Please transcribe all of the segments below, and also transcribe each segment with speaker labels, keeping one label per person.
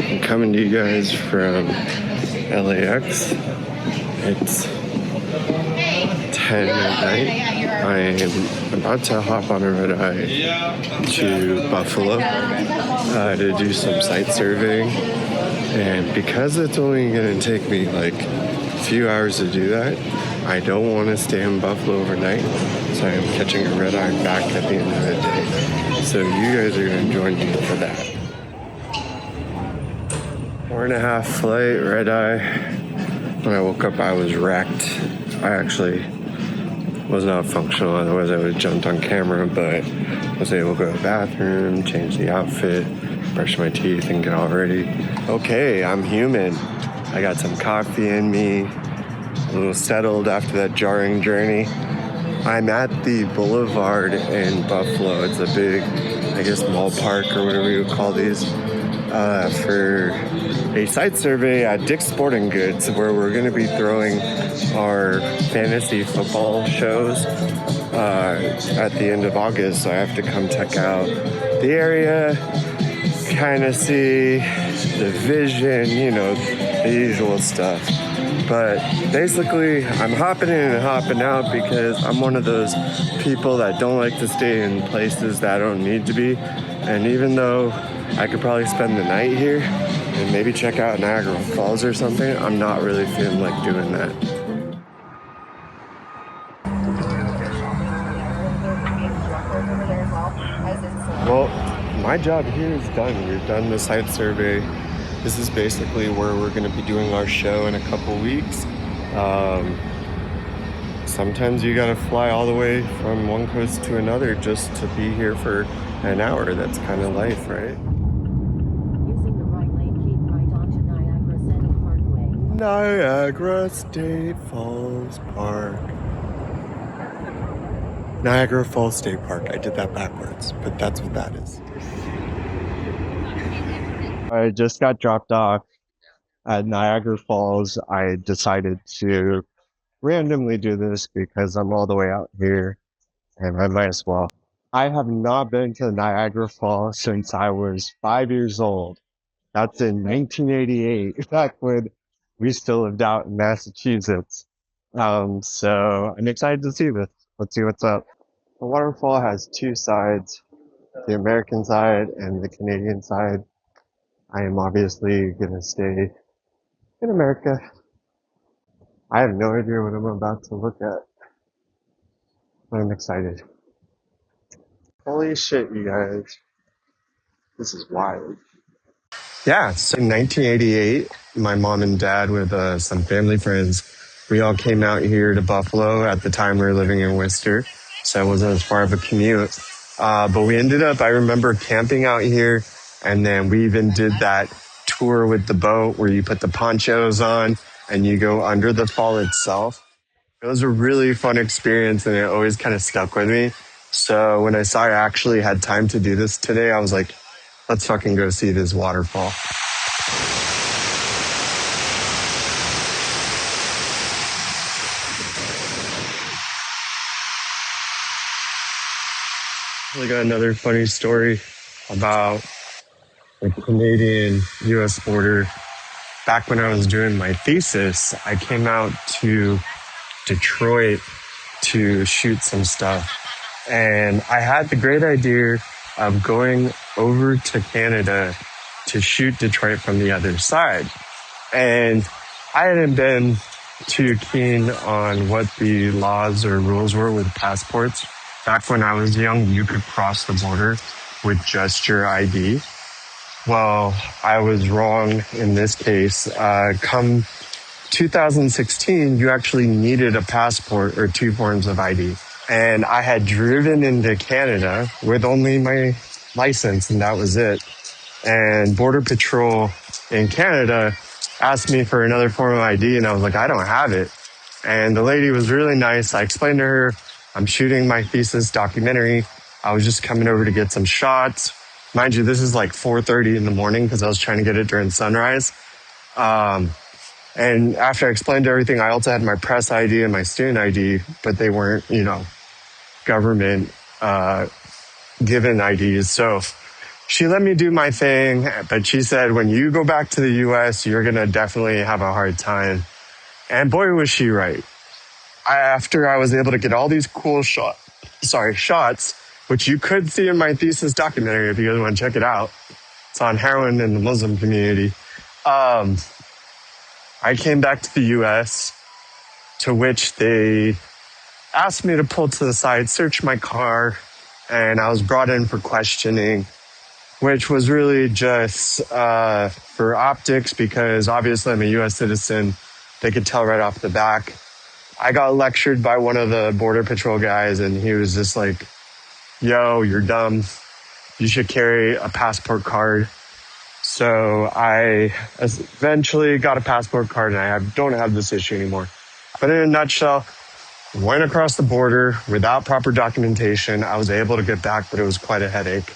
Speaker 1: I'm coming to you guys from LAX. It's 10 at night. I am about to hop on a red eye to Buffalo to do some site surveying. And because it's only going to take me like a few hours to do that, I don't want to stay in Buffalo overnight. So I am catching a red eye back at the end of the day. So you guys are going to join me for that. 4.5 flight, red eye. When I woke up, I was wrecked. I actually was not functional, otherwise I would have jumped on camera, but was able to go to the bathroom, change the outfit, brush my teeth, and get all ready. Okay, I'm human. I got some coffee in me, a little settled after that jarring journey. I'm at the Boulevard in Buffalo. It's a big, I guess, mall park or whatever you would call these, for a site survey at Dick's Sporting Goods, where we're going to be throwing our fantasy football shows at the end of August. So I have to come check out the area, kind of see the vision, you know, the usual stuff. But basically, I'm hopping in and hopping out because I'm one of those people that don't like to stay in places that I don't need to be. And even though I could probably spend the night here and maybe check out Niagara Falls or something, I'm not really feeling like doing that. Well, my job here is done. We've done the site survey. This is basically where we're going to be doing our show in a couple weeks. Sometimes you got to fly all the way from one coast to another just to be here for an hour. That's kind of life, right?
Speaker 2: Using the right lane, keep right onto Niagara Center Parkway.
Speaker 1: Niagara State Falls Park. Niagara Falls State Park. I did that backwards, but that's what that is. I just got dropped off at Niagara Falls. I decided to randomly do this because I'm all the way out here and I might as well. I have not been to Niagara Falls since I was 5 years old. That's in 1988, back when we still lived out in Massachusetts. So I'm excited to see this. Let's see what's up. The waterfall has two sides, the American side and the Canadian side. I am obviously going to stay in America. I have no idea what I'm about to look at, but I'm excited. Holy shit, you guys. This is wild. Yeah, so in 1988, my mom and dad with some family friends, we all came out here to Buffalo. At the time, we were living in Worcester, so it wasn't as far of a commute. But we ended up, I remember camping out here, and then we even did that tour with the boat where you put the ponchos on and you go under the fall itself. It was a really fun experience, and it always kind of stuck with me. So when I saw I actually had time to do this today, I was like, let's fucking go see this waterfall. I got another funny story about the Canadian-US border. Back when I was doing my thesis, I came out to Detroit to shoot some stuff. And I had the great idea of going over to Canada to shoot Detroit from the other side. And I hadn't been too keen on what the laws or rules were with passports. Back when I was young, you could cross the border with just your ID. Well, I was wrong in this case. Come 2016, you actually needed a passport or two forms of ID. And I had driven into Canada with only my license, and that was it. And Border Patrol in Canada asked me for another form of ID, and I was like, I don't have it. And the lady was really nice. I explained to her, I'm shooting my thesis documentary. I was just coming over to get some shots. Mind you, this is like 4:30 in the morning because I was trying to get it during sunrise. And after I explained everything, I also had my press ID and my student ID, but they weren't, government given IDs. So she let me do my thing, but she said, when you go back to the US, you're going to definitely have a hard time. And boy, was she right. After I was able to get all these cool shots, which you could see in my thesis documentary if you guys want to check it out. It's on heroin in the Muslim community. I came back to the US, to which they asked me to pull to the side, search my car, and I was brought in for questioning, which was really just for optics, because obviously I'm a US citizen. They could tell right off the back. I got lectured by one of the Border Patrol guys, and he was just like, yo, you're dumb. You should carry a passport card. So I eventually got a passport card, and I don't have this issue anymore. But in a nutshell, went across the border without proper documentation. I was able to get back, but it was quite a headache.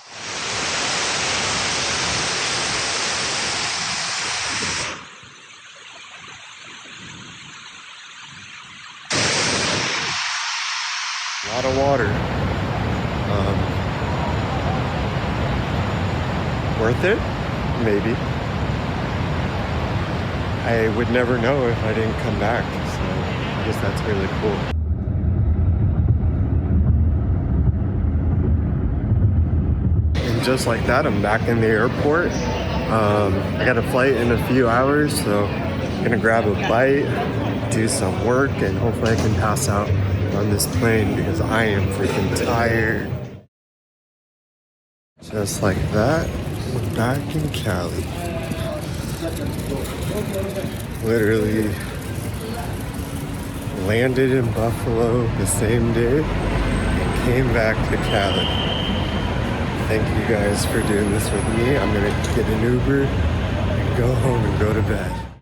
Speaker 1: A lot of water. Worth it? Maybe. I would never know if I didn't come back, so I guess that's really cool. And just like that, I'm back in the airport. I got a flight in a few hours, so I'm gonna grab a bite, do some work, and hopefully I can pass out on this plane because I am freaking tired. Just like that, we're back in Cali. Literally landed in Buffalo the same day and came back to Cali. Thank you guys for doing this with me. I'm gonna get an Uber and go home and go to bed.